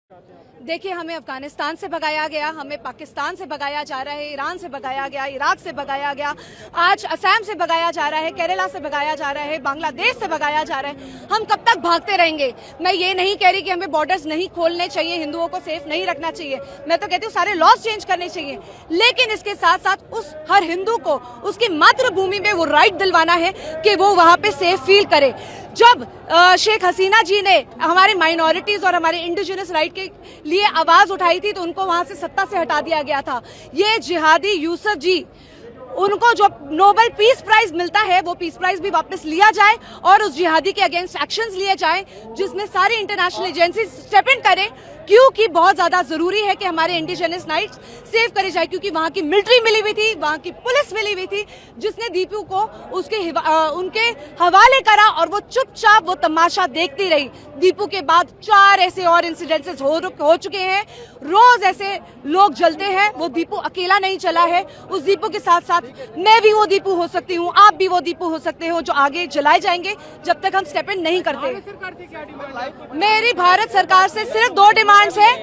देखिए, हमें अफगानिस्तान से भगाया गया, हमें पाकिस्तान से भगाया जा रहा है, ईरान से भगाया गया, इराक से भगाया गया, आज असम से भगाया जा रहा है, केरला से भगाया जा रहा है, बांग्लादेश से भगाया जा रहा है। हम कब तक भागते रहेंगे? मैं ये नहीं कह रही कि हमें बॉर्डर्स नहीं खोलने चाहिए, हिंदुओं को सेफ नहीं रखना चाहिए। मैं तो कहती हूँ सारे लॉज चेंज करने चाहिए, लेकिन इसके साथ साथ उस हर हिंदू को उसकी मातृभूमि में वो राइट दिलवाना है कि वो वहाँ पे सेफ फील करे। जब शेख हसीना जी ने हमारे माइनॉरिटीज और हमारे इंडिजिनस राइट के लिए आवाज उठाई थी तो उनको वहां से सत्ता से हटा दिया गया था। ये जिहादी यूसुफ जी, उनको जो नोबेल पीस प्राइज मिलता है वो पीस प्राइज भी वापस लिया जाए और उस जिहादी के अगेंस्ट एक्शंस लिए जाए, जिसमें सारी इंटरनेशनल एजेंसी स्टेप इन करें, क्योंकि बहुत ज्यादा जरूरी है कि हमारे इंडिजिनस राइट्स सेव करे जाए। क्योंकि वहां की मिलिट्री मिली हुई थी, वहां की पुलिस मिली हुई थी, जिसने दीपू को उनके हवाले करा और वो चुपचाप वो तमाशा देखती रही। दीपू के बाद 4 ऐसे और इंसिडेंसेस हो चुके हैं, रोज ऐसे लोग जलते हैं। वो दीपू अकेला नहीं चला है, उस दीपू के साथ साथ मैं भी वो दीपू हो सकती हूँ, आप भी वो दीपू हो सकते हो जो आगे जलाए जाएंगे जब तक हम स्टेप इन नहीं करते। मेरी भारत सरकार से सिर्फ 2 डिमांड्स है।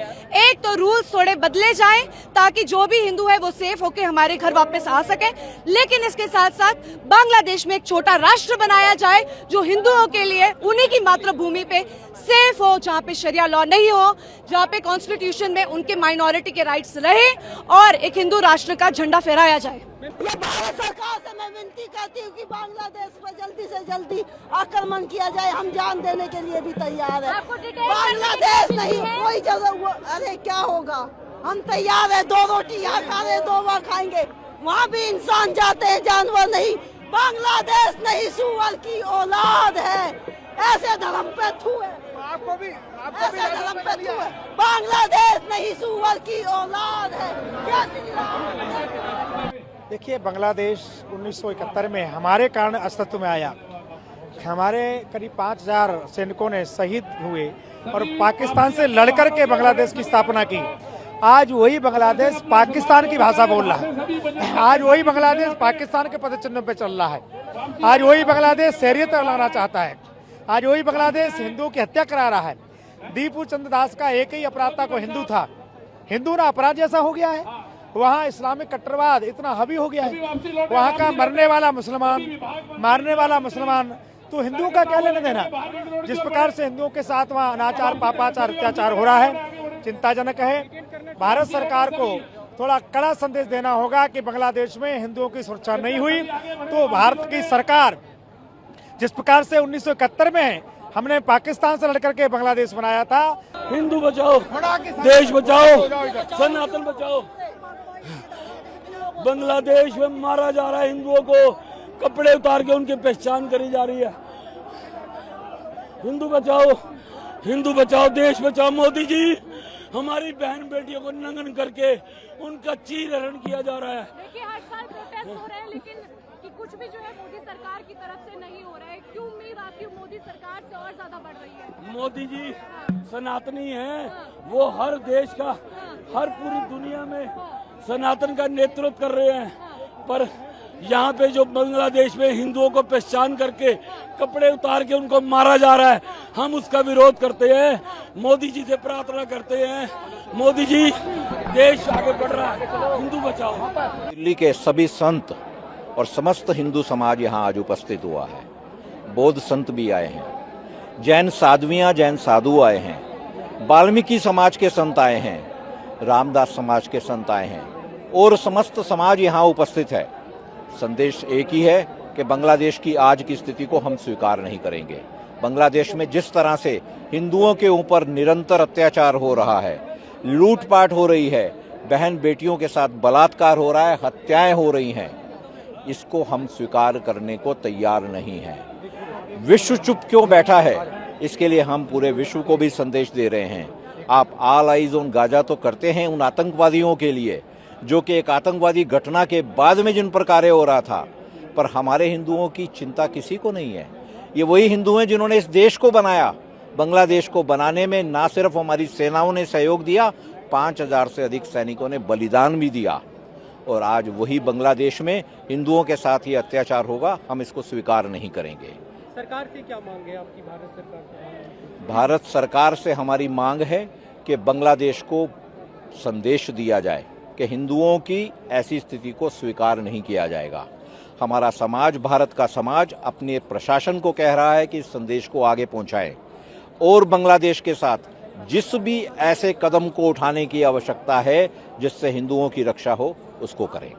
एक तो रूल्स थोड़े बदले जाएं ताकि जो भी हिंदू है वो सेफ होके हमारे घर वापस आ सके, लेकिन इसके साथ साथ बांग्लादेश में एक छोटा राष्ट्र बनाया जाए जो हिंदुओं के लिए उन्हीं की मातृभूमि पे सेफ हो, जहाँ पे शरिया लॉ नहीं हो, जहाँ पे कॉन्स्टिट्यूशन में उनके माइनॉरिटी के राइट्स रहे और एक हिंदू राष्ट्र का झंडा फहराया जाए। ये भारत सरकार से मैं विनती करती हूँ कि बांग्लादेश पर जल्दी से जल्दी आक्रमण किया जाए। हम जान देने के लिए भी तैयार है। बांग्लादेश नहीं, कोई जगह, अरे क्या होगा, हम तैयार है। 2 रोटी यहाँ खा रहे, 2 वहाँ खाएंगे। वहाँ भी इंसान जाते हैं, जानवर नहीं। बांग्लादेश नहीं, सुअर की औलाद है। ऐसे धर्म पे थू है, ऐसे धर्म पे थू है। बांग्लादेश नहीं, सुअर की औलाद है। देखिए, बांग्लादेश 1971 में हमारे कारण अस्तित्व में आया। हमारे करीब 5000 सैनिकों ने शहीद हुए और पाकिस्तान से लड़कर के बांग्लादेश की स्थापना की। आज वही बांग्लादेश पाकिस्तान की भाषा बोल रहा है, आज वही बांग्लादेश पाकिस्तान के पदचिन्ह पे चल रहा है, आज वही बांग्लादेश शरीयत लाना चाहता है, आज वही बांग्लादेश हिंदुओं की हत्या करा रहा है। दीपू चंद्र दास का एक ही अपराध था, को हिंदू था। हिंदू ना अपराध जैसा हो गया है। वहाँ इस्लामिक कट्टरवाद इतना हावी हो गया है। वहाँ का मरने वाला मुसलमान, मारने वाला मुसलमान, तो हिंदुओं का क्या लेना देना? जिस प्रकार से हिंदुओं के साथ वहाँ अनाचार, पापाचार, अत्याचार हो रहा है, चिंताजनक है। भारत सरकार को थोड़ा कड़ा संदेश देना होगा कि बांग्लादेश में हिंदुओं की सुरक्षा नहीं हुई तो भारत की सरकार, जिस प्रकार से 1971 में हमने पाकिस्तान से लड़कर के बांग्लादेश बनाया था। हिंदू बचाओ, देश बचाओ, सनातन बचाओ। बांग्लादेश में मारा जा रहा है हिंदुओं को, कपड़े उतार के उनकी पहचान करी जा रही है। हिंदू बचाओ, देश बचाओ। मोदी जी, हमारी बहन बेटियों को नंगन करके उनका चीरहरण किया जा रहा है। देखिए, हर साल प्रोटेस्ट हो रहे हैं, लेकिन कि कुछ भी जो है मोदी सरकार की तरफ से नहीं हो रहा है। क्यों उम्मीद आपकी मोदी सरकार से और ज्यादा बढ़ रही है? मोदी जी सनातनी हैं, वो हर देश का, हर पूरी दुनिया में सनातन का नेतृत्व कर रहे हैं, पर यहाँ पे जो बांग्लादेश में हिंदुओं को पहचान करके कपड़े उतार के उनको मारा जा रहा है, हम उसका विरोध करते हैं। मोदी जी से प्रार्थना करते हैं, मोदी जी, देश आगे बढ़ रहा है, हिंदू बचाओ। दिल्ली के सभी संत और समस्त हिंदू समाज यहाँ आज उपस्थित हुआ है। बौद्ध संत भी आए हैं, जैन साध्वियाँ, जैन साधु आए हैं, वाल्मीकि समाज के संत आए हैं, रामदास समाज के संत आए हैं और समस्त समाज यहाँ उपस्थित है। संदेश एक ही है कि बांग्लादेश की आज की स्थिति को हम स्वीकार नहीं करेंगे। बांग्लादेश में जिस तरह से हिंदुओं के ऊपर निरंतर अत्याचार हो रहा है, लूटपाट हो रही है, बहन बेटियों के साथ बलात्कार हो रहा है, हत्याएं हो रही हैं, इसको हम स्वीकार करने को तैयार नहीं हैं। विश्व चुप क्यों बैठा है, इसके लिए हम पूरे विश्व को भी संदेश दे रहे हैं। आप ऑल आइज ऑन गाजा तो करते हैं उन आतंकवादियों के लिए जो कि एक आतंकवादी घटना के बाद में जिन पर कार्य हो रहा था, पर हमारे हिंदुओं की चिंता किसी को नहीं है। ये वही हिंदू हैं जिन्होंने इस देश को बनाया। बांग्लादेश को बनाने में ना सिर्फ हमारी सेनाओं ने सहयोग दिया, 5000 से अधिक सैनिकों ने बलिदान भी दिया, और आज वही बांग्लादेश में हिंदुओं के साथ ये अत्याचार होगा, हम इसको स्वीकार नहीं करेंगे। सरकार से क्या मांग है आपकी? भारत सरकार से भारत सरकार से हमारी मांग है कि बांग्लादेश को संदेश दिया जाए कि हिंदुओं की ऐसी स्थिति को स्वीकार नहीं किया जाएगा। हमारा समाज, भारत का समाज अपने प्रशासन को कह रहा है कि इस संदेश को आगे पहुंचाएं और बांग्लादेश के साथ जिस भी ऐसे कदम को उठाने की आवश्यकता है जिससे हिंदुओं की रक्षा हो उसको करें।